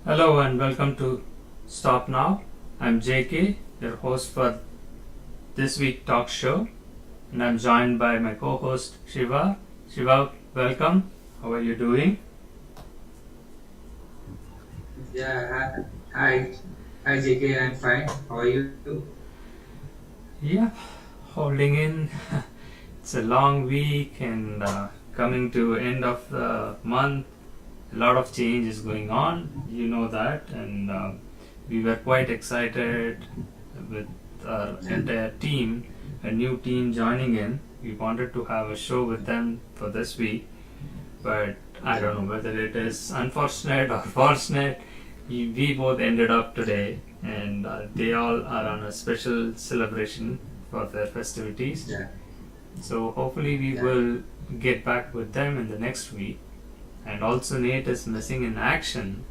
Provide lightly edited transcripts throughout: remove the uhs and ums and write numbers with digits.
Hello and welcome to Stop Now. I'm JK, your host for this week talk show, and I'm joined by my co-host Shiva. Shiva, welcome. How are you doing? Yeah, hi, JK. I'm fine. How are you? Yeah, holding in. It's a long week and coming to end of the month. A lot of change is going on. You know that, and we were quite excited with our entire team, a new team joining in. We wanted to have a show with them for this week, but I Yeah, don't know whether it is unfortunate or fortunate. We both ended up today, and they all are on a special celebration for their festivities. yeah, So hopefully we yeah. will get back with them in the next week. And also Nate is missing in action,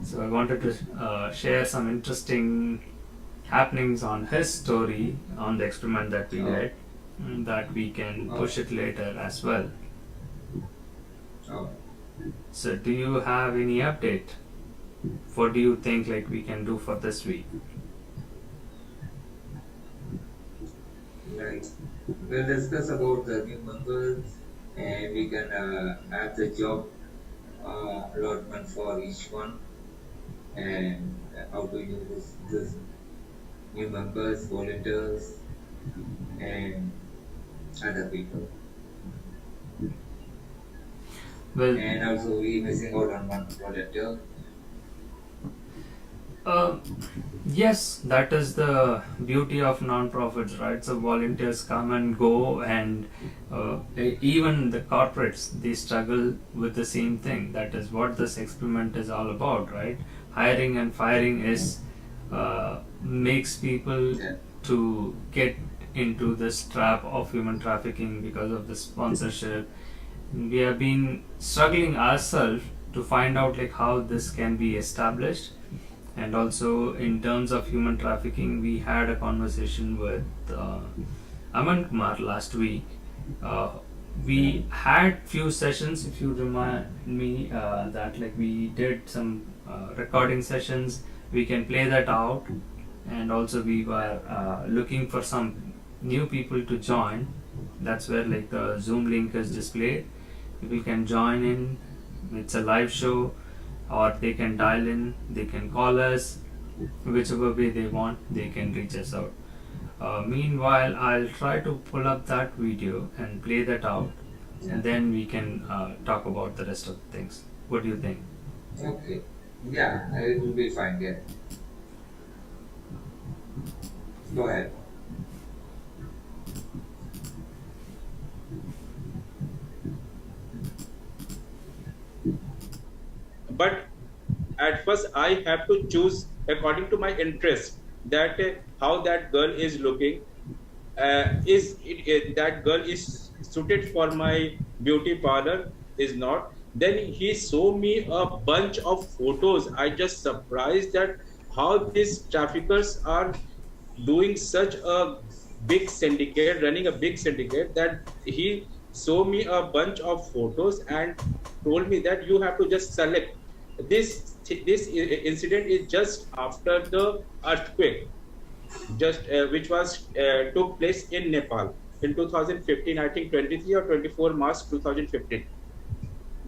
so I wanted to share some interesting happenings on his story on the experiment that we Oh, did, that we can oh, push it later as well. oh. So do you have any update? What do you think like we can do for this week? Right. We'll discuss about the new members, and we can have the job allotment for each one, and how to use this new members, volunteers, and other people. Well, And also, we missing out on one volunteer. uh, yes, that is the beauty of non-profits, right? So volunteers come and go, and even the corporates, they struggle with the same thing. That is what this experiment is all about, right? Hiring and firing is makes people Yeah, to get into this trap of human trafficking because of the sponsorship. We have been struggling ourselves to find out like how this can be established, and also in terms of human trafficking we had a conversation with Aman Kumar last week. uh, yeah, we had few sessions, if you remind me, that like we did some recording sessions. We can play that out, and also we were looking for some new people to join. That's where like the Zoom link is displayed. People can join in. It's a live show, or they can dial in, they can call us, whichever way they want, they can reach us out. Meanwhile, I'll try to pull up that video and play that out, yeah. and then we can talk about the rest of the things. What do you think? Okay. Yeah, it will be fine. Yeah. Go ahead. But at first I have to choose according to my interest that how that girl is looking, that girl is suited for my beauty parlor is not. Then he showed me a bunch of photos. I just surprised that how these traffickers are doing such a big syndicate, running a big syndicate, that he showed me a bunch of photos and told me that you have to just select this incident is just after the earthquake, just which was took place in Nepal in 2015, I think 23 or 24 March 2015.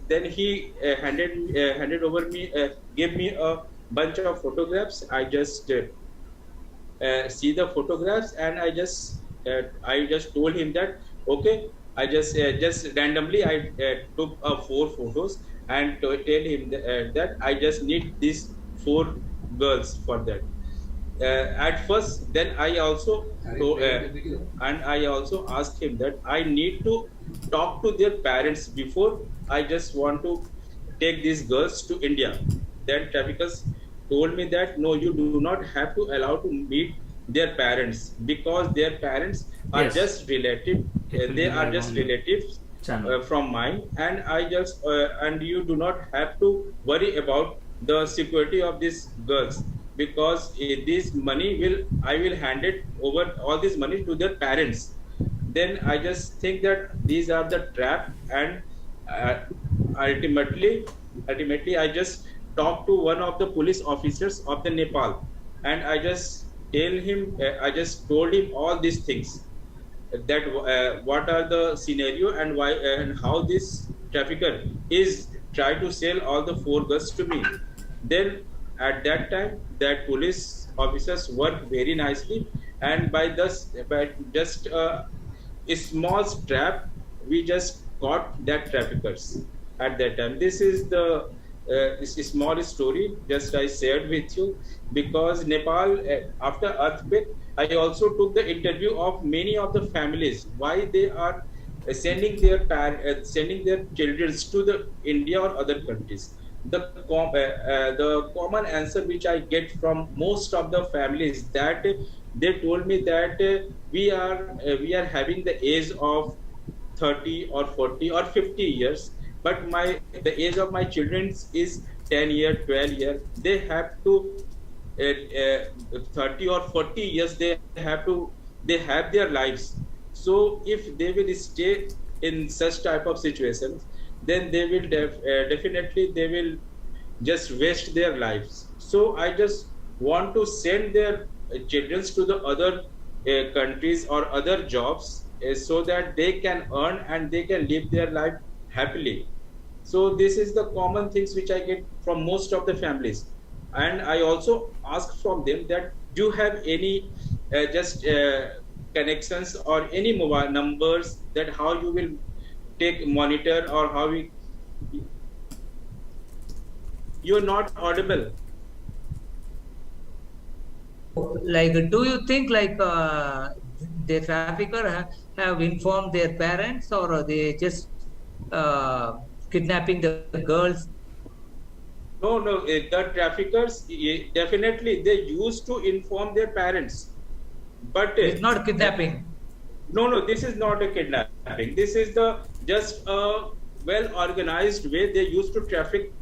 Then he handed over me, gave me a bunch of photographs. I just see the photographs, and I just told him that okay. I just randomly I took four photos and tell him that I just need these four girls for that. At first, then I also Are you to, playing the video? and I also asked him that I need to talk to their parents before I just want to take these girls to India. Then traffickers told me that no, you do not have to allow to meet their parents because their parents are Yes, just relative. it will They be are live just on the relatives channel. from mine, and I just and you do not have to worry about the security of these girls because this money will I will hand it over all this money to their parents. Then I just think that these are the trap, and uh, ultimately I just talk to one of the police officers of the Nepal, and I just told him all these things, that what are the scenario and why and how this trafficker is try to sell all the four girls to me. Then at that time that police officers work very nicely, and by just a small strap we just caught that traffickers at that time. This is the this small story just I shared with you, because Nepal, after earthquake, I also took the interview of many of the families why they are sending their children to the India or other countries. The common answer which I get from most of the families, that they told me that we are having the age of 30 or 40 or 50 years, but my the age of my children is 10 year, 12 year. They have to 30 or 40 years they have their lives. So if they will stay in such type of situations, then they will definitely they will just waste their lives. So I just want to send their children to the other countries or other jobs, so that they can earn and they can live their life happily. So this is the common things which I get from most of the families. And I also ask from them that do you have any just connections or any mobile numbers, that how you will take monitor, or how we, you're not audible. Like, do you think like the trafficker have informed their parents, or are they just kidnapping the girls? No, no, the traffickers definitely they used to inform their parents, but It's not kidnapping. no, no, this is not a kidnapping. This is the just a well organized way they used to traffic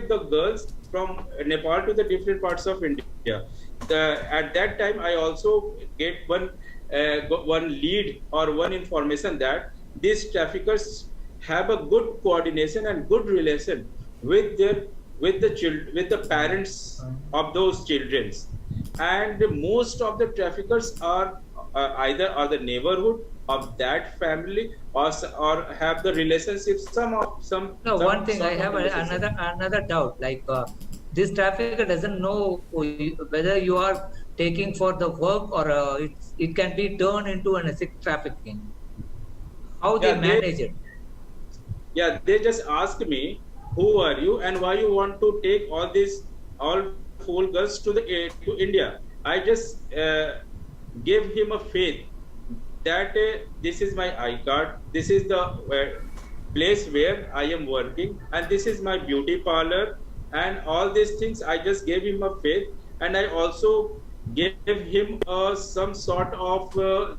the girls from Nepal to the different parts of India. At that time, I also get one lead or one information that these traffickers have a good coordination and good relation with their with the parents of those children, and most of the traffickers are either are the neighborhood of that family, or have the relationship No, one thing I sort of have relationship. another doubt. Like this trafficker doesn't know whether you are taking for the work, or it can be turned into an sex trafficking. How they Yeah, manage it? they just ask me who are you and why you want to take all four girls to the to India. I just gave him a faith that this is my iCard, this is the place where I am working, and this is my beauty parlor, and all these things. I just gave him a faith, and I also gave him some sort of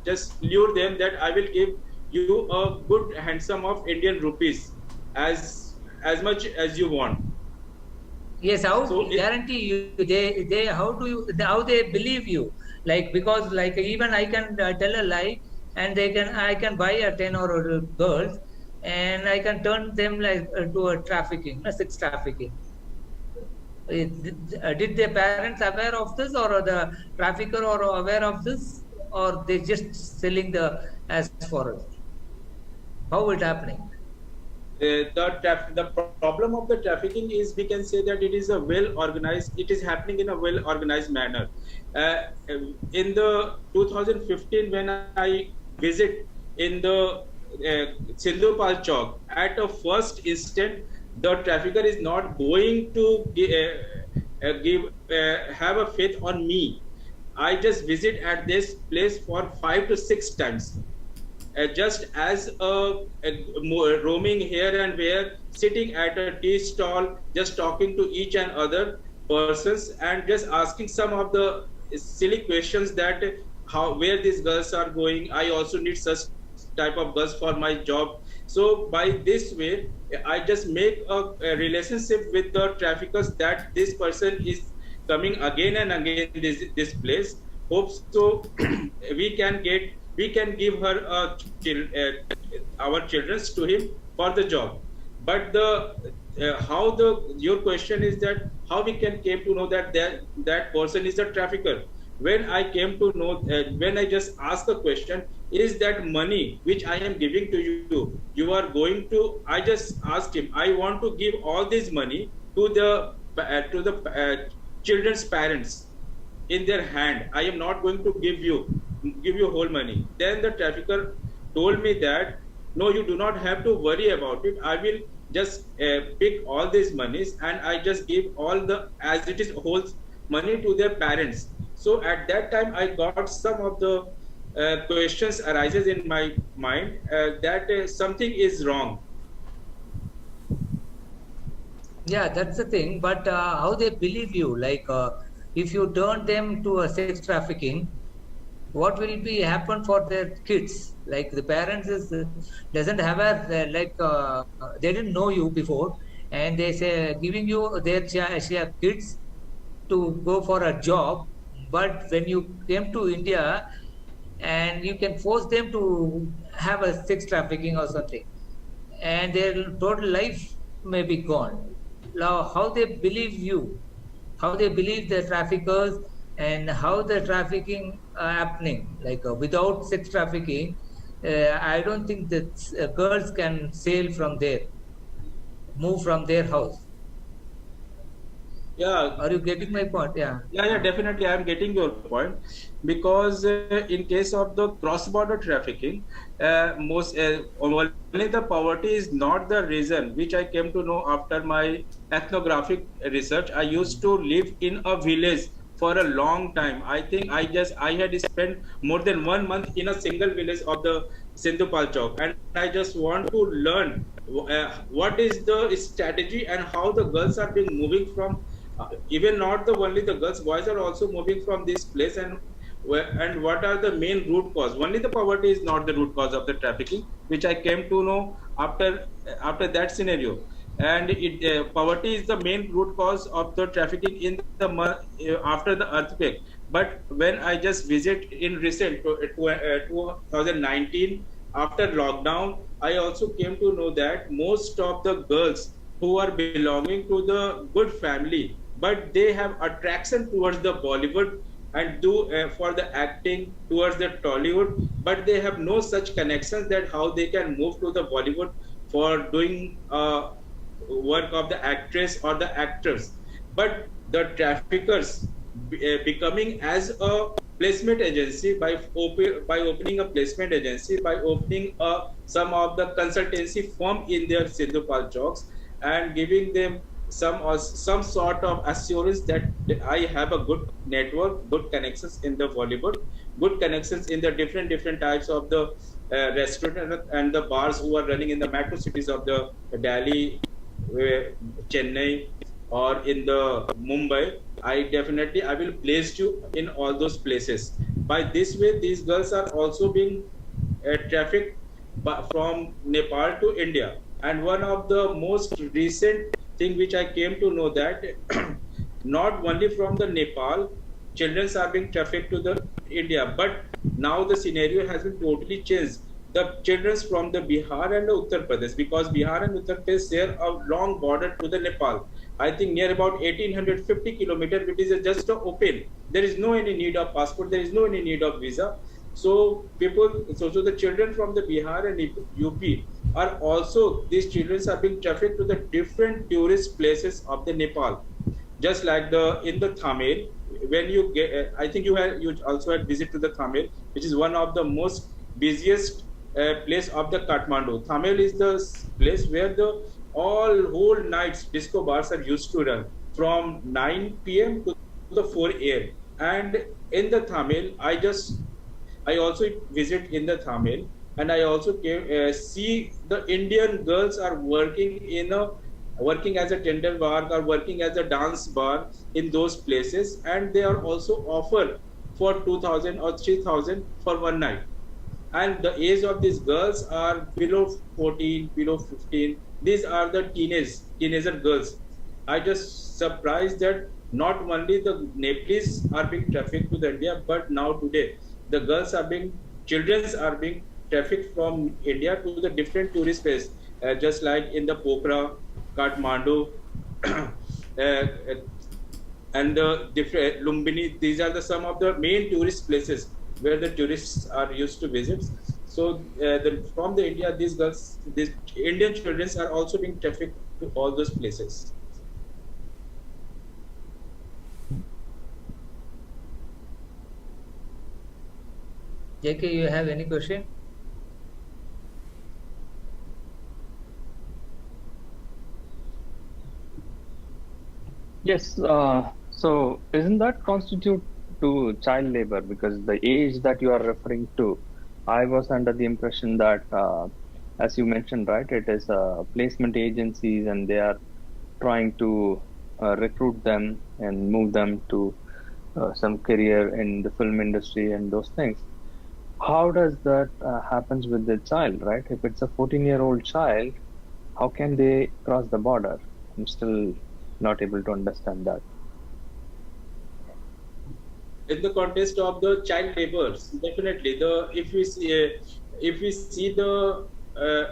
just lure them that I will give you a good handsome of Indian rupees as much as you want. Yes, how So guarantee you they how do you how they believe you? Like, because like even I can tell a lie, and I can buy a 10 or girls, and I can turn them like to a trafficking, a sex trafficking. Did their parents aware of this, or the trafficker or aware of this, or they just selling the as for us? How it happening? the problem of the trafficking is, we can say that it is a well organized, it is happening in a well organized manner. uh, in the 2015, when I visit in the Sindhupal Chowk, at a first instant the trafficker is not going to have a faith on me. I just visit at this place for 5 to 6 times, just as roaming here and there, sitting at a tea stall, just talking to each and other persons, and just asking some of the silly questions that how where these girls are going. I also need such type of girls for my job. So by this way, I just make a relationship with the traffickers that this person is coming again and again this place. Hope so we can give her our children to him for the job. But how the your question is that how we can came to know that that person is a trafficker. When I came to know, when I just asked the question, is that money which I am giving to you, you are going to, I just asked him, I want to give all this money to the children's parents in their hand. I am not going to give you whole money. Then the trafficker told me that no, you do not have to worry about it. I will just pick all these monies and I just give all the as it is whole money to their parents. So at that time I got some of the questions arises in my mind that something is wrong. Yeah, that's the thing. But how they believe you? Like, if you turn them to a sex trafficking, what will be happen for their kids? Like the parents is doesn't have a they didn't know you before, and they say giving you their kids to go for a job. But when you came to India, and you can force them to have a sex trafficking or something, and their total life may be gone. Now, how they believe you, how they believe the traffickers, and how the trafficking happening, like without sex trafficking, I don't think that girls can sail from there, move from their house. Yeah. Are you getting my point? Yeah. Yeah, definitely. I'm getting your point because in case of the cross-border trafficking, only the poverty is not the reason, which I came to know after my ethnographic research. I used to live in a village for a long time. I think I had spent more than 1 month in a single village of the Sindhupal Chowk, and I just want to learn what is the strategy and how the girls are being moving from. Even not the only the girls, boys are also moving from this place, and what are the main root cause. Only the poverty is not the root cause of the trafficking, which I came to know after that scenario. And poverty is the main root cause of the trafficking in the after the earthquake. But when I just visit in recent 2019 after lockdown, I also came to know that most of the girls who are belonging to the good family, but they have attraction towards the Bollywood and do for the acting towards the Tollywood, but they have no such connections that how they can move to the Bollywood for doing work of the actress or the actors. But the traffickers becoming as a placement agency by opening a placement agency, by opening some of the consultancy firm in their Sindhupal Chowks, and giving them some sort of assurance that I have a good network, good connections in the Bollywood, good connections in the different types of the restaurant and the bars who are running in the metro cities of the Delhi, Chennai, or in the Mumbai. I will place you in all those places. By this way, these girls are also being trafficked from Nepal to India. And one of the most recent thing which I came to know that not only from the Nepal, children are being trafficked to the India, but now the scenario has been totally changed. The children from the Bihar and the Uttar Pradesh, because Bihar and Uttar Pradesh share a long border to the Nepal. I think near about 1850 kilometers, which is just open. There is no any need of passport. There is no any need of visa. So the children from the Bihar and UP are also, these children are being trafficked to the different tourist places of the Nepal. Just like in the Thamel, when you get, I think you also had visit to the Thamel, which is one of the most busiest place of the Kathmandu. Thamel is the place where the whole nights disco bars are used to run from 9 p.m. to the 4 a.m. And in the Thamel, I also visit in the Thamel, and I also see the Indian girls are working as a tender bar or working as a dance bar in those places, and they are also offered for 2,000 or 3,000 for one night. And the age of these girls are below 14, below 15. These are the teenager girls. I just surprised that not only the Nepalese are being trafficked to the India, but now today the children are being trafficked from India to the different tourist places, just like in the Pokhara, Kathmandu, and the different Lumbini. These are the some of the main tourist places where the tourists are used to visit. So from the India, these girls, these Indian children are also being trafficked to all those places. JK, you have any question? Yes, so isn't that constitute to child labor? Because the age that you are referring to, I was under the impression that, as you mentioned, right, it is placement agencies and they are trying to recruit them and move them to some career in the film industry and those things. How does that happens with the child, right? If it's a 14-year-old child, how can they cross the border? I'm still not able to understand that. In the context of the child laborers, definitely the if we see the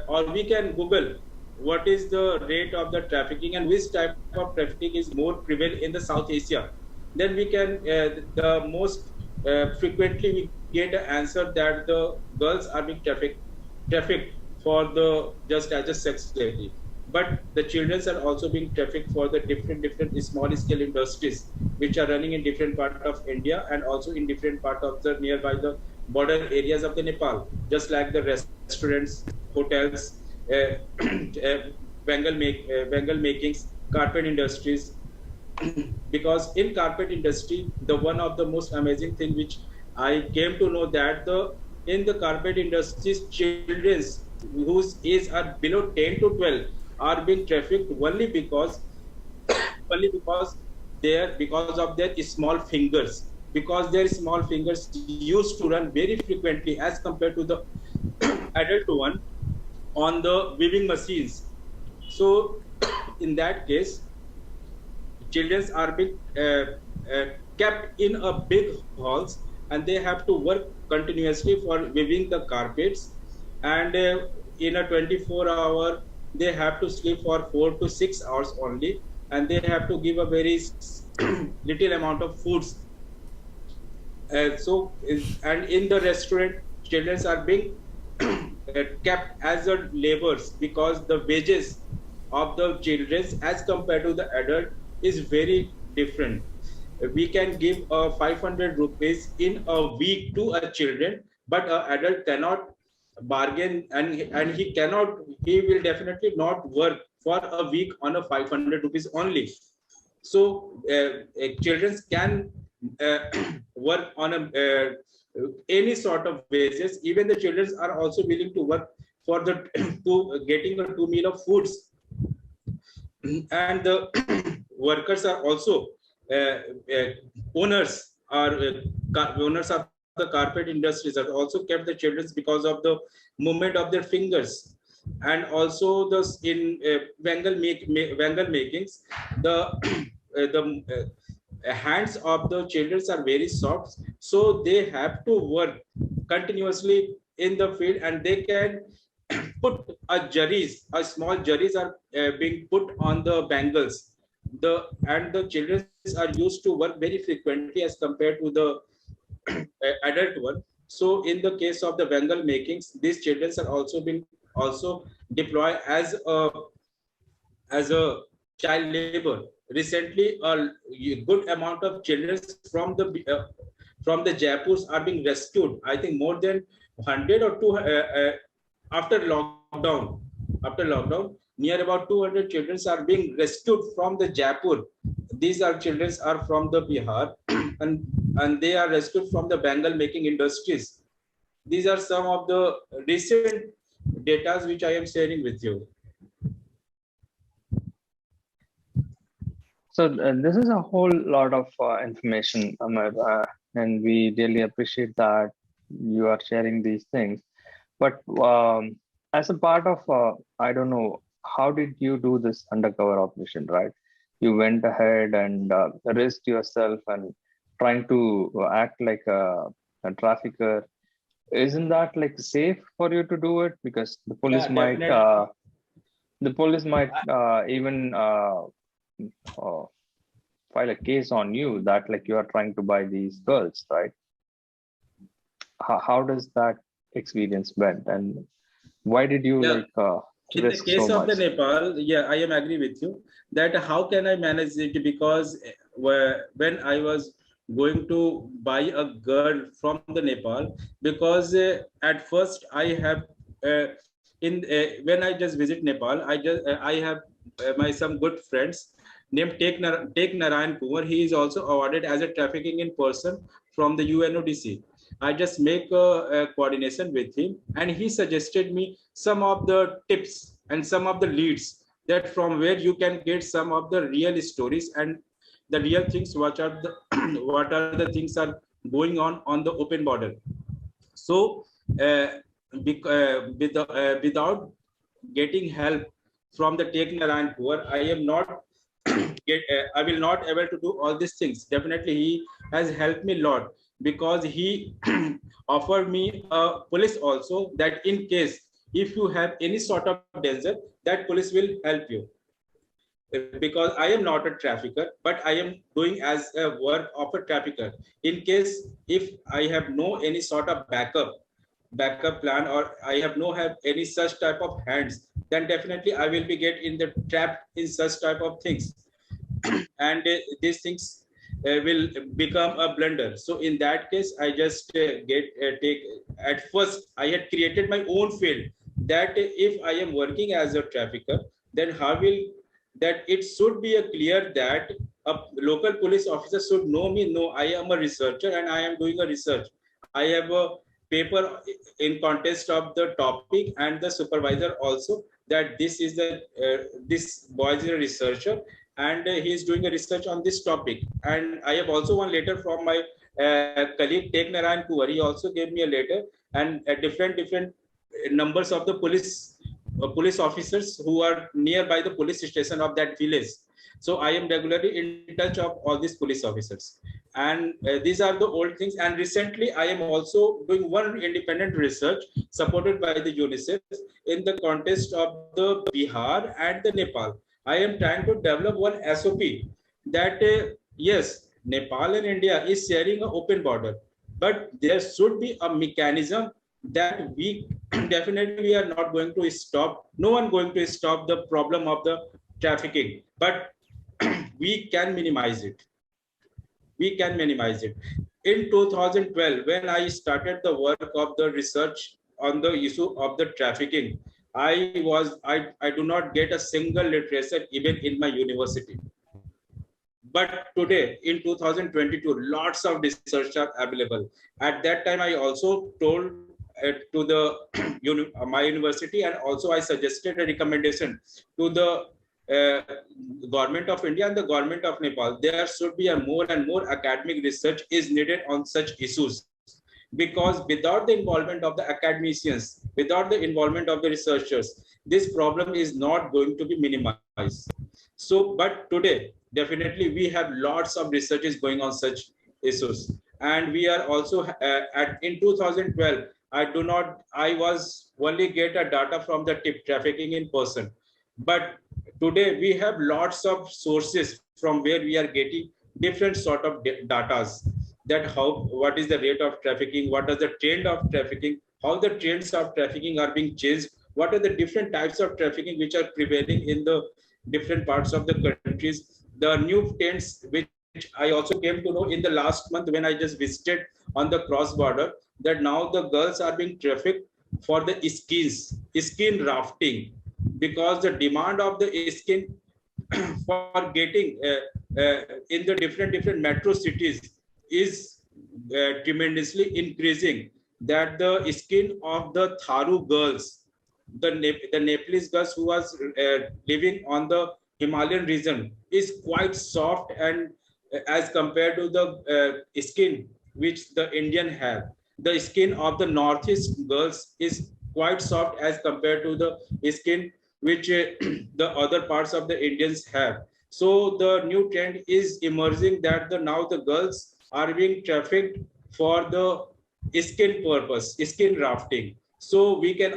or we can Google what is the rate of the trafficking and which type of trafficking is more prevalent in the South Asia, then we can the most frequently we get an answer that the girls are being trafficked for the just as a sex slavery, but the children are also being trafficked for the different small scale industries which are running in different part of India and also in different part of the nearby the border areas of the Nepal, just like the restaurants, hotels, bengal makings, carpet industries. Because in carpet industry, the one of the most amazing thing which I came to know that the in the carpet industries, children whose age are below 10 to 12 are being trafficked only because because of their small fingers, because their small fingers used to run very frequently as compared to the adult one on the weaving machines. So in that case, children are being kept in a big halls and they have to work continuously for weaving the carpets, and in a 24-hour they have to sleep for 4 to 6 hours only, and they have to give a very little amount of foods. And in the restaurant, children are being kept as a laborers because the wages of the children as compared to the adult is very different. We can give 500 rupees in a week to a children, but an adult cannot bargain, and he will definitely not work for a week on a 500 rupees only. So children can uh, work on any sort of wages. Even the children are also willing to work for the to getting a 2 meal of foods, and the workers are also uh, uh, owners are owners of the carpet industries are also kept the children because of the movement of their fingers. And also the in Bengal makings, the the hands of the children are very soft, so they have to work continuously in the field, and they can put a small juries are being put on the bangles. The children are used to work very frequently as compared to the adult one. So in the case of the Bengal makings, these children are also being also deployed as a child labor. Recently, a good amount of children from the Jaipurs are being rescued. I think more than 100 or 2 after lockdown. After lockdown, near about 200 children are being rescued from the Jaipur. These are children are from the Bihar, and they are rescued from the Bengal making industries. These are some of the recent data which I am sharing with you. So this is a whole lot of information, Amar, and we really appreciate that you are sharing these things. But as a part of, I don't know, how did you do this undercover operation, right? You went ahead and risked yourself and trying to act like a trafficker. Isn't that like safe for you to do it? Because the police Yeah, might definitely. The police might even uh, file a case on you that like you are trying to buy these girls, right? How does that experience went, and why did you Yeah. like In the risk so case of much? the Nepal, yeah, I am agree with you that how can I manage it, because when I was going to buy a girl from the Nepal, because at first I have when I just visit Nepal, I have my some good friends named Take Narayan Kumar. He is also awarded as a trafficking in person from the UNODC. I just make a coordination with him, and he suggested me some of the tips and some of the leads that from where you can get some of the real stories and the real things what are the what are the things are going on the open border. So without getting help from the Take Narayan Poor, I am not I will not able to do all these things. Definitely, he has helped me a lot, because he offered me a police also, that in case if you have any sort of danger, that police will help you. Because I am not a trafficker, but I am doing as a work of a trafficker. In case if I have no any sort of backup plan, or I have no have any such type of hands, then definitely I will be get in the trapped in such type of things, and these things will become a blunder. So in that case, I just get take. At first, I had created my own field, that if I am working as a trafficker, then how will that it should be a clear that a local police officer should know me. No, I am a researcher and I am doing a research. I have a paper in contest of the topic, and the supervisor also, that this is the this boy is a researcher, and he is doing a research on this topic. And I have also one letter from my colleague Tek Narayan Kuwar. He also gave me a letter, and different numbers of the police officers who are nearby the police station of that village. So I am regularly in touch of all these police officers, and these are the old things. And recently I am also doing one independent research supported by the UNICEF in the context of the Bihar and the Nepal. I am trying to develop one SOP that yes, Nepal and India is sharing an open border, but there should be a mechanism that we definitely we are not going to stop, no one going to stop the problem of the trafficking, but we can minimize it. We can minimize it. In 2012, when I started the work of the research on the issue of the trafficking, I do not get a single literature even in my university. But today, in 2022, lots of research are available. At that time, I also told to the my university, and also I suggested a recommendation to the uh, government of India and the government of Nepal. There should be a more and more academic research is needed on such issues, because without the involvement of the academicians, without the involvement of the researchers, this problem is not going to be minimized. So, but today, definitely we have lots of researches going on such issues. And we are also in 2012, I was only get a data from the tip trafficking in person. But today we have lots of sources from where we are getting different sort of datas, that how, what is the rate of trafficking, what is the trend of trafficking, how the trends of trafficking are being changed, what are the different types of trafficking which are prevailing in the different parts of the countries, the new trends which I also came to know in the last month when I just visited on the cross border, that now the girls are being trafficked for the skin rafting, because the demand of the skin for getting in the different metro cities is tremendously increasing. That the skin of the Tharu girls, the Nepalese girls who was living on the Himalayan region, is quite soft, and as compared to the skin which the Indian have, the skin of the Northeast girls is quite soft as compared to the skin which the other parts of the Indians have. So the new trend is emerging, that the now the girls are being trafficked for the skin purpose, skin rafting. So we can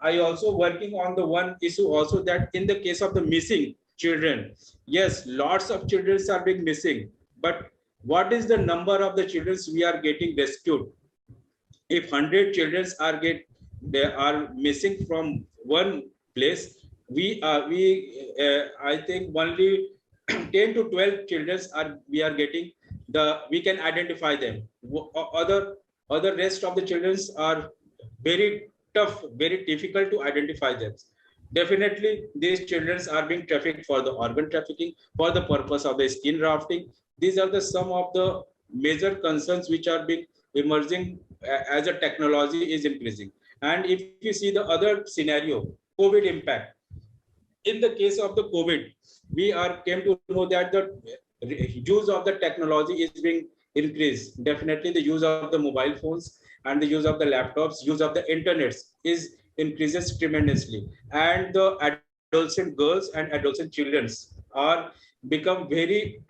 I also working on the one issue also, that in the case of the missing children, yes, lots of children are being missing, but what is the number of the children we are getting rescued? If 100 children are they are missing from one place, we I think only 10 to 12 children are we are getting we can identify them. Other rest of the children are very tough, very difficult to identify them. Definitely these children are being trafficked for the organ trafficking, for the purpose of the skin grafting. These are the some of the major concerns which are being emerging as a technology is increasing. And if you see the other scenario, COVID impact. In the case of the COVID, we are came to know that the use of the technology is being increased. Definitely the use of the mobile phones and the use of the laptops, use of the internets is increases tremendously. And the adolescent girls and adolescent children are become very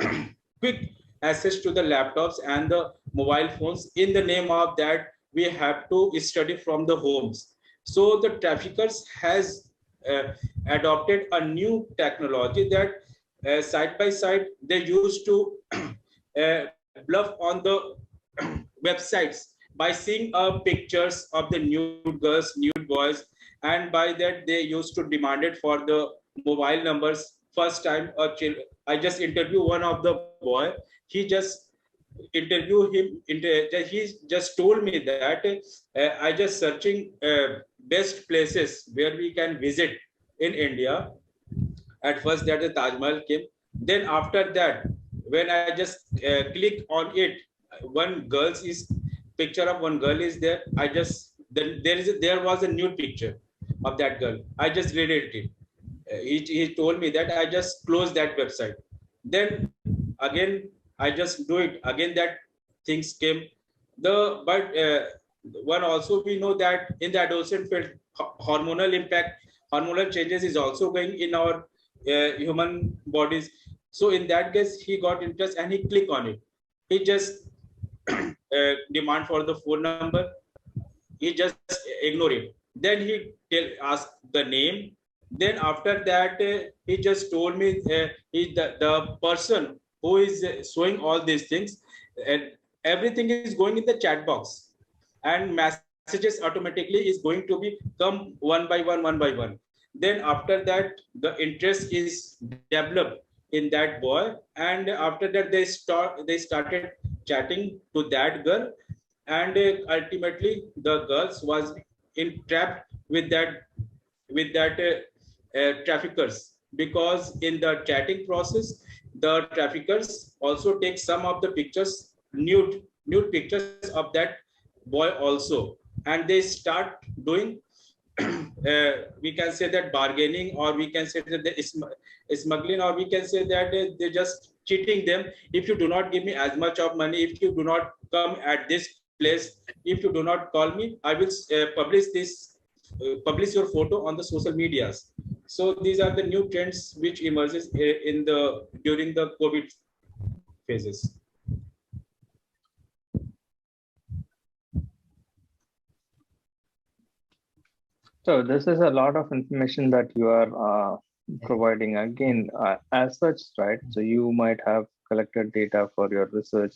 quick access to the laptops and the mobile phones. In the name of that, we have to study from the homes. So the traffickers has adopted a new technology that side by side they used to bluff on the websites by seeing pictures of the nude girls, nude boys, and by that they used to demand it for the mobile numbers. First time I just interviewed one of the boy. He just interview him. He just told me that I just searching best places where we can visit in India. At first, that the Taj Mahal came. Then after that, when I just click on it, one girl's is picture of one girl is there. I just then there was a nude picture of that girl. I just deleted it. He told me that I just closed that website. Then again I just do it again. That things came. But one also we know that in the adolescent field, hormonal impact, hormonal changes is also going in our human bodies. So in that case, he got interest and he click on it. He just demand for the phone number. He just ignore it. Then he ask the name. Then after that, he just told me the person who is showing all these things, and everything is going in the chat box, and messages automatically is going to be come one by one, one by one. Then after that, the interest is developed in that boy, and after that they started chatting to that girl, and ultimately the girls was entrapped with that traffickers, because in the chatting process the traffickers also take some of the pictures, nude pictures of that boy also, and they start doing we can say that bargaining, or we can say that the smuggling, or we can say that they just cheating them. If you do not give me as much of money, if you do not come at this place, if you do not call me, I will publish your photo on the social medias. So these are the new trends which emerges during the COVID phases. So this is a lot of information that you are providing again as such, right? So you might have collected data for your research,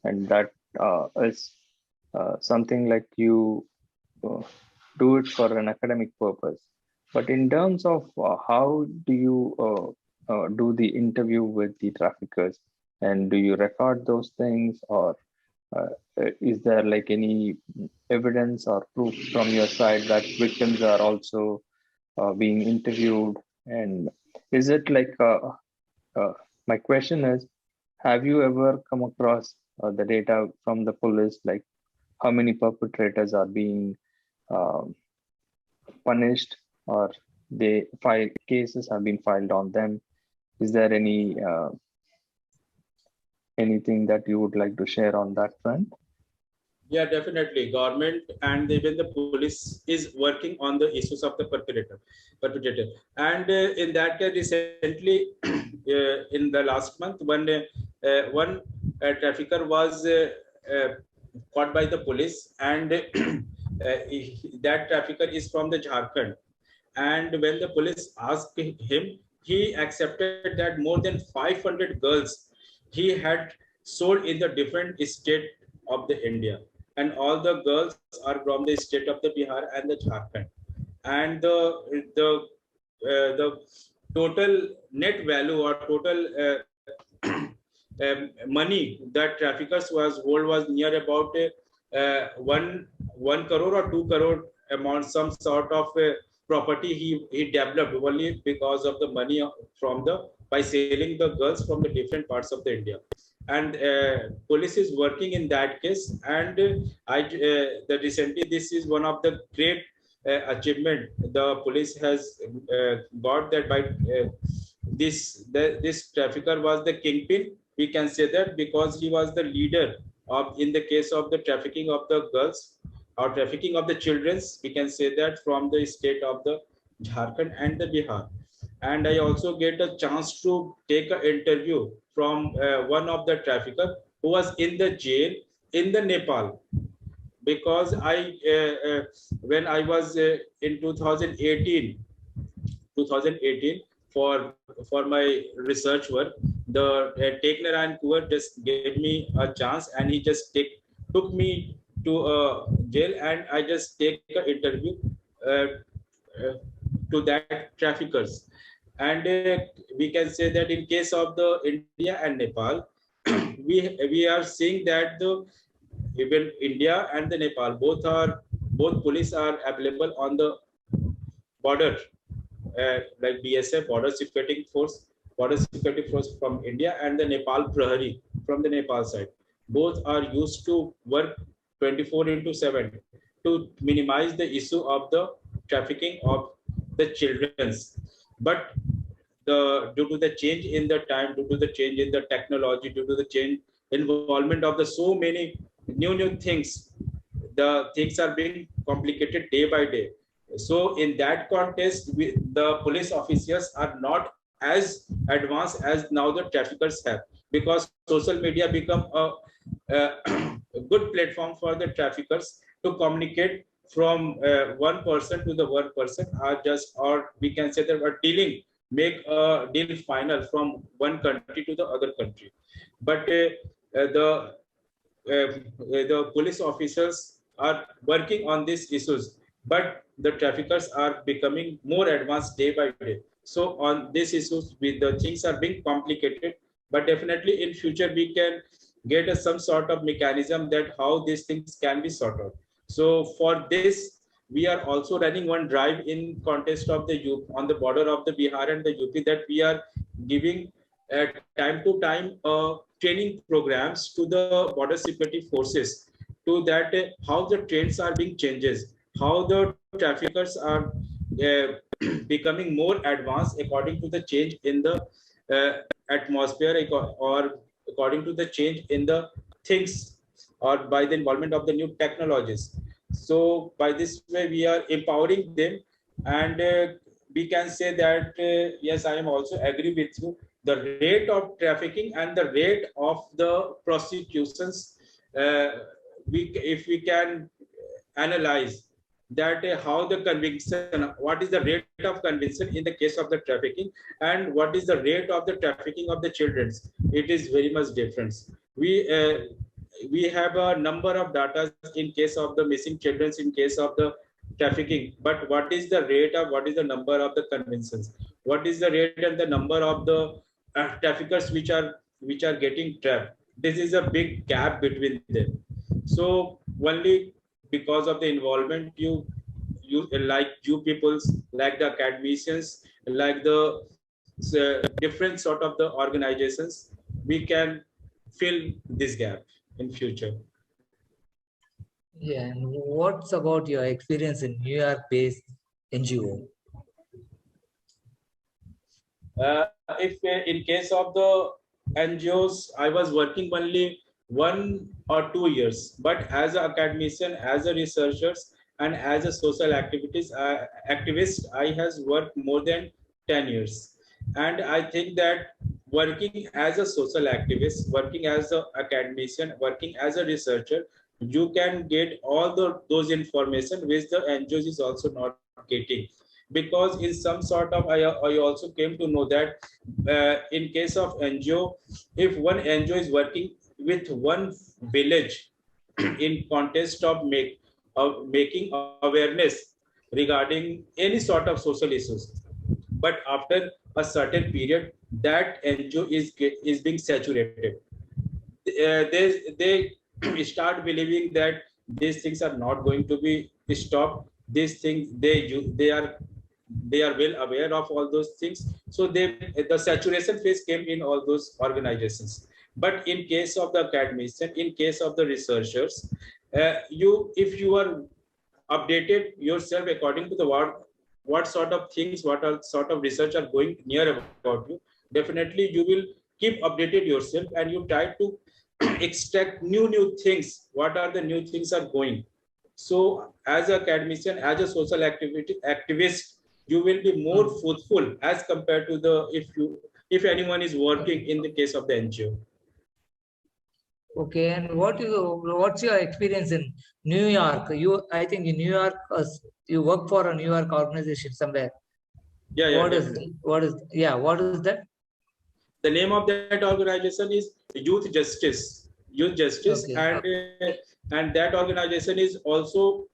and that is something like you do it for an academic purpose. But in terms of how do you do the interview with the traffickers, and do you record those things, or is there like any evidence or proof from your side that victims are also being interviewed? And is it like my question is, have you ever come across the data from the police, like how many perpetrators are being punished, or cases have been filed on them? Is there any anything that you would like to share on that front? Yeah, definitely. Government and even the police is working on the issues of the perpetrator. And in that case, recently, in the last month, one trafficker was caught by the police, and that trafficker is from the Jharkhand. And when the police asked him, he accepted that more than 500 girls he had sold in the different state of the India, and all the girls are from the state of the Bihar and the Jharkhand. And the total net value or total money that traffickers was hold was near about one crore or 2 crore amount, some sort of property he developed only because of the money from the by selling the girls from the different parts of the India. And police is working in that case. And the recently, this is one of the great achievement the police has got, that by this trafficker was the kingpin, we can say that, because he was the leader of in the case of the trafficking of the girls or trafficking of the childrens, we can say that, from the state of the Jharkhand and the Bihar. And I also get a chance to take an interview from one of the trafficker who was in the jail in the Nepal, because I when I was in 2018 for my research work, the Tekner and Kuwar just gave me a chance, and he just took me to a jail, and I just take an interview uh, to that traffickers. And we can say that in case of the India and Nepal, we are seeing that the even India and the Nepal both police are available on the border, like BSF, border security force from India, and the Nepal Prahari from the Nepal side. Both are used to work 24/7 to minimize the issue of the trafficking of the childrens. But due to the change in the time, due to the change in the technology, due to the change involvement of the so many new things, the things are being complicated day by day. So in that context, the police officers are not as advanced as now the traffickers have, because social media become a good platform for the traffickers to communicate from one person to the one person, or we can say that make a deal final from one country to the other country. But the police officers are working on these issues, but the traffickers are becoming more advanced day by day. So on these issues, the things are being complicated, but definitely in future we can get some sort of mechanism that how these things can be sorted out. So for this, we are also running one drive in context of the UP on the border of the Bihar and the UP, that we are giving time to time training programs to the border security forces, to that how the trends are being changes, how the traffickers are becoming more advanced according to the change in the atmosphere, or according to the change in the things, or by the involvement of the new technologies. So by this way we are empowering them. And we can say that yes, I am also agree with you, the rate of trafficking and the rate of the prostitutions, if we can analyze that how the conviction, what is the rate of conviction in the case of the trafficking, and what is the rate of the trafficking of the children, it is very much different. We have a number of data in case of the missing children, in case of the trafficking, but what is the rate of, what is the number of the convictions, what is the rate and the number of the traffickers which are getting trapped? This is a big gap between them. So only because of the involvement, you like you peoples, like the academicians, like the different sort of the organizations, we can fill this gap in future. Yeah, and what's about your experience in New York-based NGO? If in case of the NGOs, I was working only 1 or 2 years, but as an academician, as a researcher, and as a social activist, I has worked more than 10 years. And I think that working as a social activist, working as an academician, working as a researcher, you can get all those information which the NGOs is also not getting. Because in some sort of, I also came to know that in case of NGO, if one NGO is working with one village in context of making awareness regarding any sort of social issues, but after a certain period, that NGO is being saturated. They start believing that these things are not going to be stopped. These things they are well aware of all those things. So the saturation phase came in all those organizations. But in case of the academician, in case of the researchers, you if you are updated yourself according to the what sort of things, what are sort of research are going near about you, definitely you will keep updated yourself and you try to extract new things, what are the new things are going. So as an academician, as a social activist, you will be more fruitful as compared to the if anyone is working in the case of the NGO. Okay, and what's your experience in New York? I think in New York, you work for a New York organization somewhere. Yeah, What is that? the name of that organization is Youth Justice. Okay. And that organization is also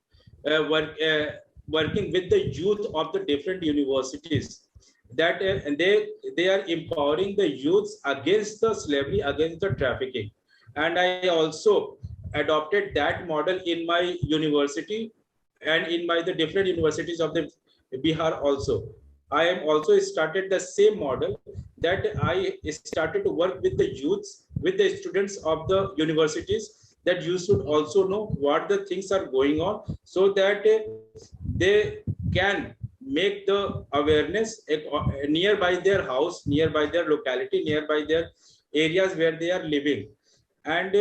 working with the youth of the different universities, that and they are empowering the youths against the slavery, against the trafficking. And I also adopted that model in my university and in my the different universities of the Bihar also. I am also started the same model, that I started to work with the youths, with the students of the universities, that you should also know what the things are going on, so that they can make the awareness nearby their house, nearby their locality, nearby their areas where they are living. And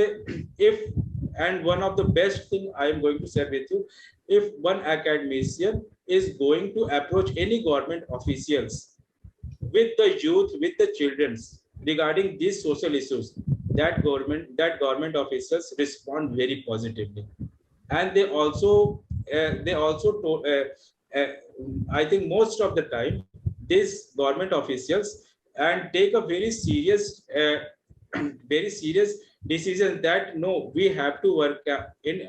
if and one of the best thing I am going to share with you, if one academician is going to approach any government officials with the youth, with the children regarding these social issues, that government officers respond very positively. And they also told, uh, I think most of the time these government officials and take a very serious very serious decision, that no, we have to work in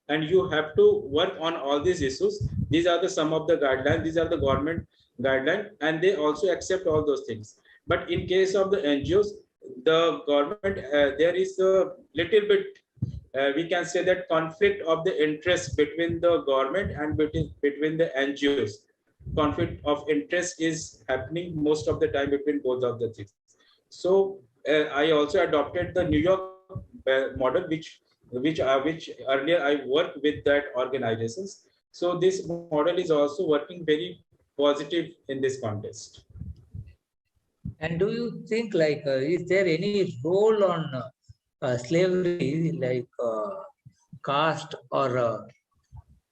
and you have to work on all these issues. These are the some of the guidelines, these are the government guidelines, and they also accept all those things. But in case of the NGOs, the government, there is a little bit, we can say that conflict of the interest between the government and between the NGOs. Conflict of interest is happening most of the time between both of the things. So I also adopted the New York model, which earlier I worked with that organizations. So this model is also working very positive in this context. And do you think, like, is there any role on slavery, like caste or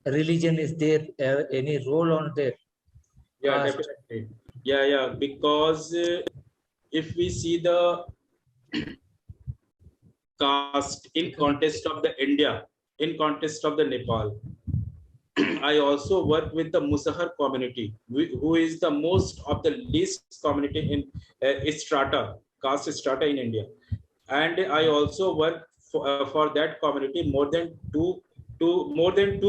religion? Is there any role on there? Yeah, Caste. definitely. Yeah, because if we see the caste in context of the India, in context of the Nepal, I also work with the Musahar community, who is the most of the least community in strata, caste strata in India. And I also work for that community more than 2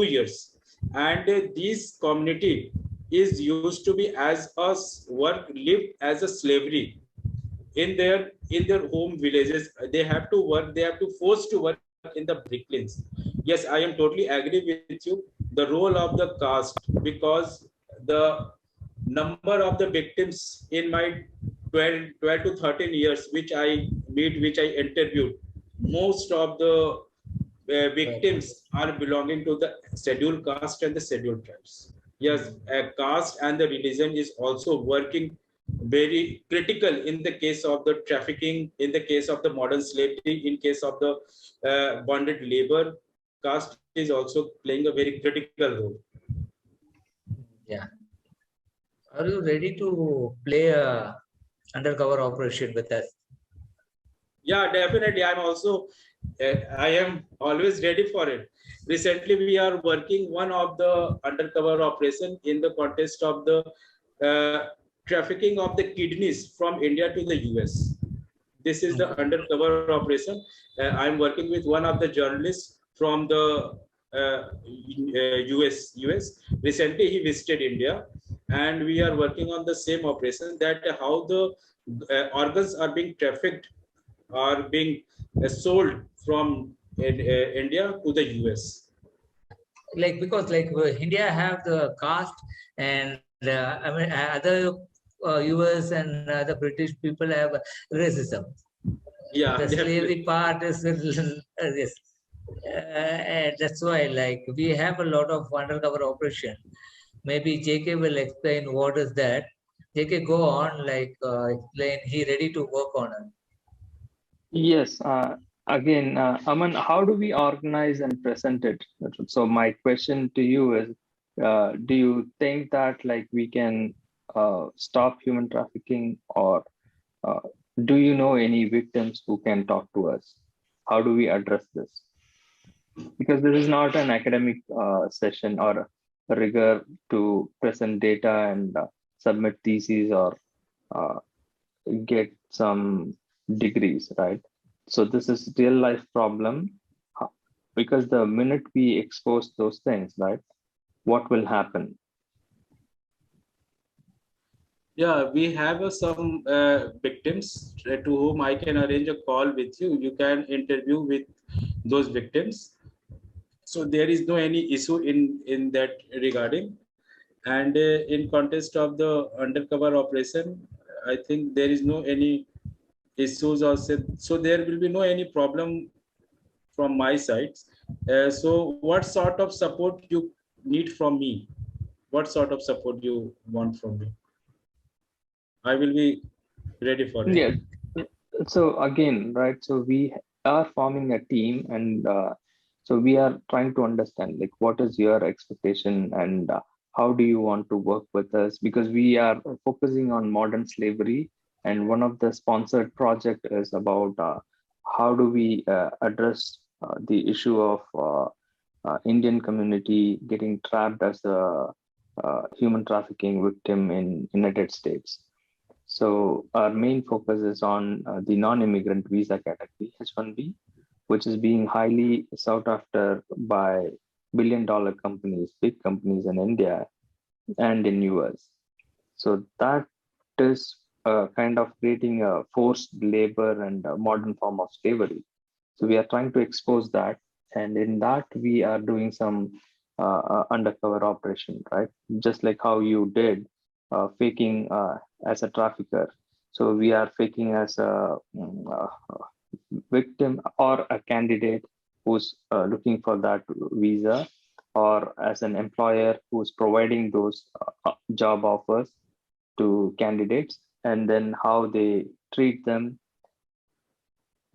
years. And this community is used to be as a work lived as a slavery in their home villages. They have to work, they have to force to work in the bricklines. Yes, I am totally agree with you, the role of the caste, because the number of the victims in my 12 to 13 years which I meet, which I interviewed, most of the victims are belonging to the scheduled caste and the scheduled tribes. Yes, caste and the religion is also working very critical in the case of the trafficking, in the case of the modern slavery, in case of the bonded labor. Caste is also playing a very critical role. Yeah. Are you ready to play a undercover operation with us? Yeah, definitely. I'm also, I am always ready for it. Recently, we are working one of the undercover operation in the context of the uh, trafficking of the kidneys from India to the US. This is the undercover operation. I'm working with one of the journalists from the US. Recently, he visited India, and we are working on the same operation, that how the organs are being trafficked, are being sold from India to the US. Like because like India have the caste, and I mean other US and other British people have racism. Yeah, The definitely. slavery part is yes. And that's why like we have a lot of undercover operation. Maybe JK will explain what is that. JK, go on, like explain. He ready to work on it. Yes, again, Aman, how do we organize and present it? So my question to you is, do you think that like we can stop human trafficking, or uh, do you know any victims who can talk to us? How do we address this? Because this is not an academic session or a rigor to present data and submit theses or uh, get some degrees, right? So this is real life problem, because the minute we expose those things, right, what will happen? Yeah, we have some victims to whom I can arrange a call with you. You can interview with those victims. So there is no any issue in that regarding. And in context of the undercover operation, I think there is no any issues, or so there will be no any problem from my side. So what sort of support you need from me? What sort of support you want from me? I will be ready for it. Yes. So again, right? So we are forming a team, and so we are trying to understand like what is your expectation, and how do you want to work with us? Because we are focusing on modern slavery, and one of the sponsored project is about how do we address the issue of Indian community getting trapped as a human trafficking victim in United States. So our main focus is on the non-immigrant visa category, H-1B, which is being highly sought after by billion-dollar companies, big companies in India and in US. So that is kind of creating a forced labor and a modern form of slavery. So we are trying to expose that, and in that we are doing some undercover operation, right? Just like how you did, faking as a trafficker. So we are faking as a victim or a candidate who's looking for that visa, or as an employer who's providing those job offers to candidates, and then how they treat them,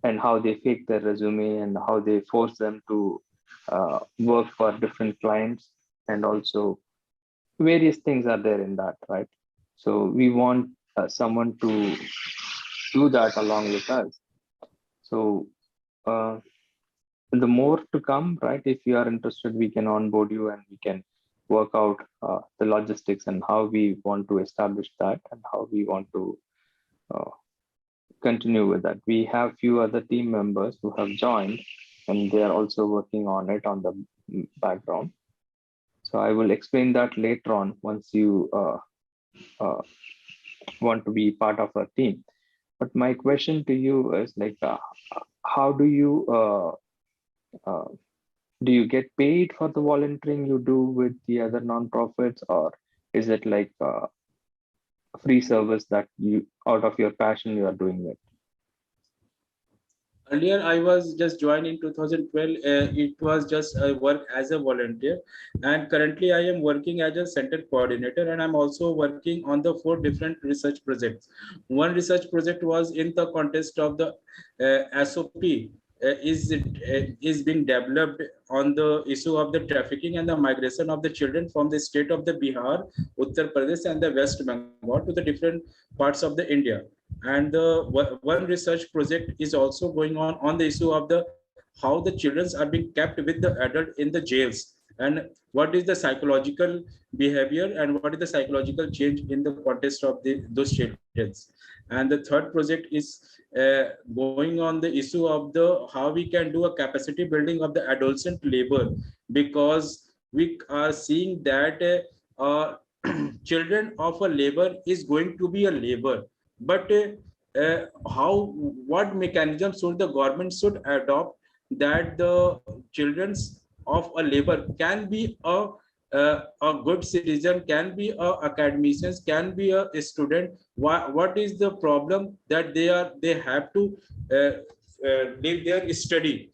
and how they fake their resume, and how they force them to work for different clients, and also various things are there in that, right? So we want someone to do that along with us. So uh, the more to come, right? If you are interested, we can onboard you, and we can work out the logistics and how we want to establish that, and how we want to uh, continue with that. We have few other team members who have joined, and they are also working on it on the background. So I will explain that later on once you uh, want to be part of our team. But my question to you is like, how uh, do you get paid for the volunteering you do with the other nonprofits, or is it like a free service that you, out of your passion, you are doing it? Earlier, I was just joined in 2012. It was just I work as a volunteer, and currently I am working as a center coordinator, and I'm also working on the 4 different research projects. One research project was in the context of the SOP. Is being developed on the issue of the trafficking and the migration of the children from the state of the Bihar, Uttar Pradesh, and the West Bengal to the different parts of the India. And one research project is also going on the issue of the how the children are being kept with the adult in the jails, and what is the psychological behavior and what is the psychological change in the context of those children. And the third project is going on the issue of the how we can do a capacity building of the adolescent labor, because we are seeing that children of a labor is going to be a labor, but how, what mechanism should the government should adopt that the children's of a labor can be a good citizen, can be a academicians, can be a student. What is the problem that they have to leave their study,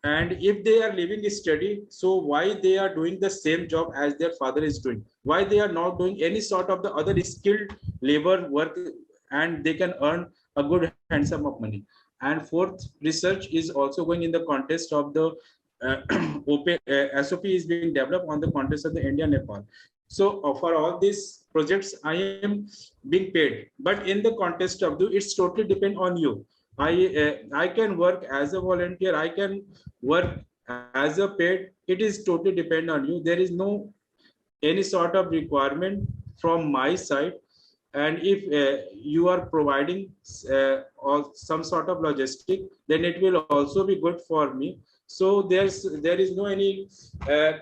and if they are living steady, so why they are doing the same job as their father is doing, why they are not doing any sort of the other skilled labor work, and they can earn a good handsome of money. And fourth research is also going in the context of the SOP is being developed on the context of the India Nepal. So for all these projects I am being paid, but in the context of the, it's totally depend on you. I can work as a volunteer, I can work as a paid, it is totally depend on you. There is no any sort of requirement from my side. And if you are providing or some sort of logistic, then it will also be good for me. So there is no any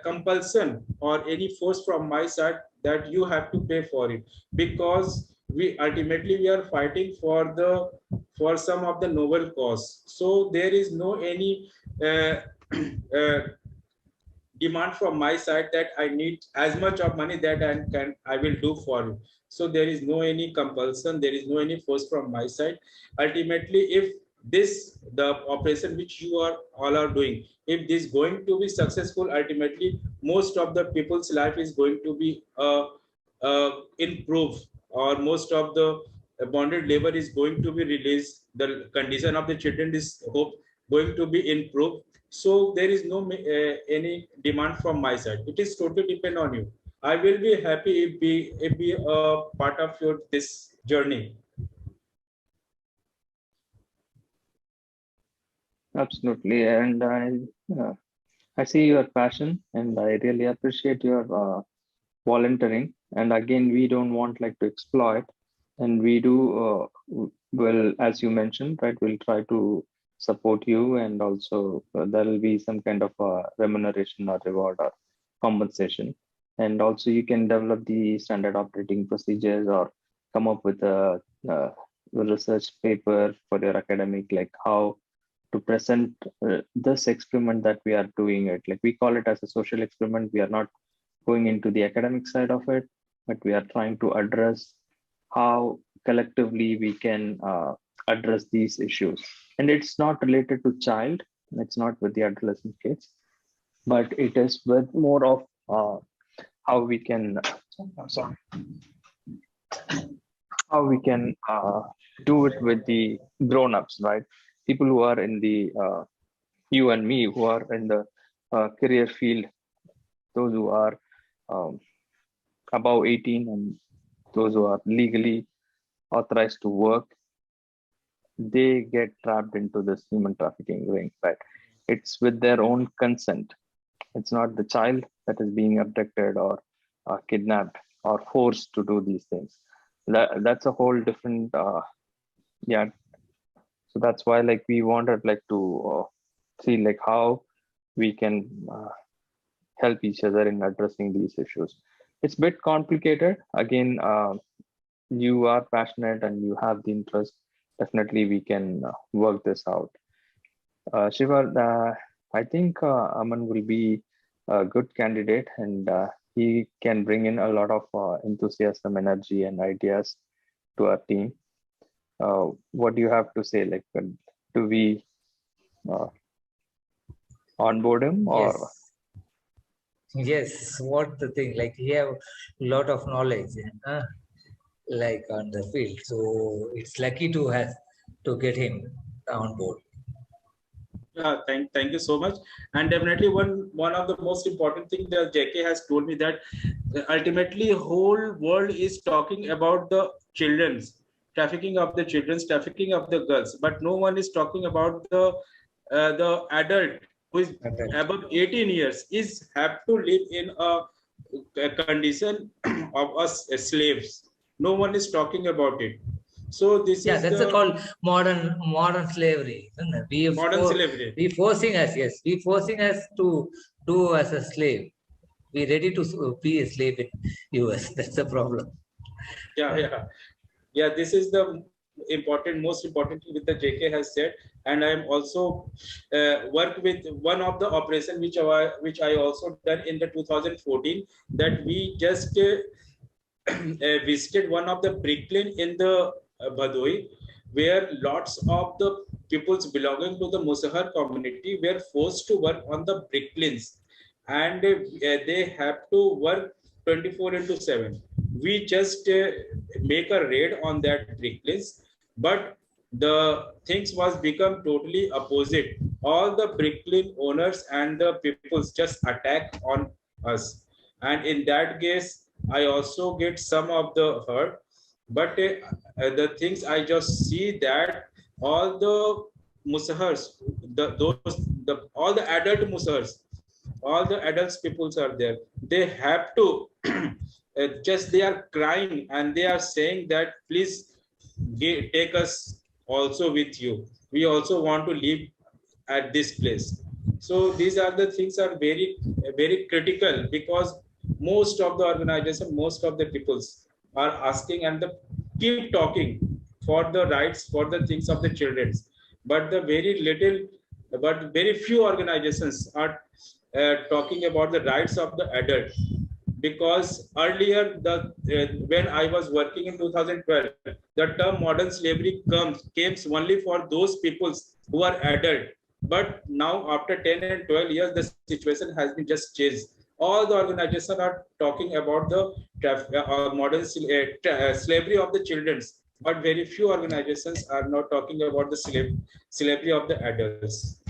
compulsion or any force from my side that you have to pay for it, because we ultimately we are fighting for the for some of the noble cause. So there is no any uh, demand from my side that I need as much of money that I will do for you. So there is no any compulsion, there is no any force from my side. Ultimately, if this the operation which you are all are doing, if this going to be successful, ultimately most of the people's life is going to be improved, or most of the bonded labor is going to be released. The condition of the children is hope going to be improved. So there is no any demand from my side. It is totally depend on you. I will be happy if be a part of your this journey. Absolutely, and I see your passion, and I really appreciate your volunteering. And again, we don't want like to exploit, and we do well, as you mentioned, right? We'll try to support you, and also there will be some kind of remuneration or reward or compensation. And also, you can develop the standard operating procedures or come up with a research paper for your academic, like how to present this experiment that we are doing it. Like we call it as a social experiment. We are not going into the academic side of it, but we are trying to address how collectively we can address these issues. And it's not related to child, it's not with the adolescent kids, but it is with more of how we can, sorry, how we can do it with the grown-ups, right? People who are in the, you and me, who are in the career field, those who are um, above 18 and those who are legally authorized to work, they get trapped into this human trafficking ring, right? It's with their own consent. It's not the child that is being abducted or kidnapped or forced to do these things. That's a whole different, yeah. So that's why like we wanted like to see like how we can help each other in addressing these issues. It's a bit complicated. Again, you are passionate and you have the interest. Definitely we can work this out. Shiva, I think Aman will be a good candidate, and he can bring in a lot of enthusiasm, energy, and ideas to our team. What do you have to say? Like, do we onboard him or? Yes, what the thing, like he have a lot of knowledge, like on the field. So it's lucky to have to get him on board. Yeah, thank you so much. And definitely one of the most important thing that JK has told me, that ultimately whole world is talking about the children's. trafficking of the children, trafficking of the girls, but no one is talking about the adult who is above 18 years is have to live in a condition of us slaves. No one is talking about it. So this Yeah, is that's the called modern slavery, isn't it? modern slavery. We forcing us, yes, we forcing us to do as a slave. We ready to be a slave in US. That's the problem. Yeah. This is the most important thing with the JK has said, and I am also work with one of the operation which I also done in the 2014, that we just visited one of the bricklane in the Bhadoi, where lots of the peoples belonging to the Musahar community were forced to work on the bricklanes, and they have to work 24 into 7. We just make a raid on that bricklanes, but the things was become totally opposite. All the bricklane owners and the peoples just attack on us, and in that case I also get some of the hurt. But the things I just see that all the musahars, all the adult musahars, all the adults peoples are there. They have to just they are crying and they are saying that please take us also with you. We also want to live at this place. So these are the things are very critical, because most of the organization, most of the peoples are asking and the keep talking for the rights, for the things of the children, but the very few organizations are talking about the rights of the adult. Because earlier when I was working in 2012, the term modern slavery came only for those peoples who are adult. But now after 10 and 12 years, the situation has been just changed. All the organizations are talking about the modern slavery of the children, but very few organizations are not talking about the slavery of the adults.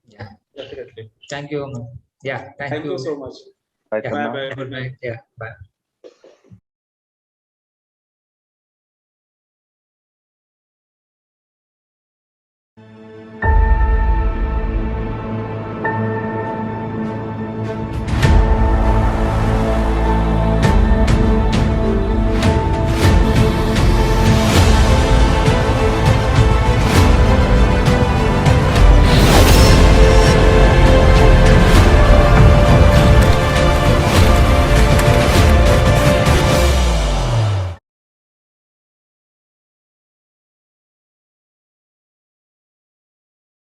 Yeah, Definitely. thank you. Yeah, Thank you so much. Bye Yeah. for now. Bye. Good night. Yeah, bye.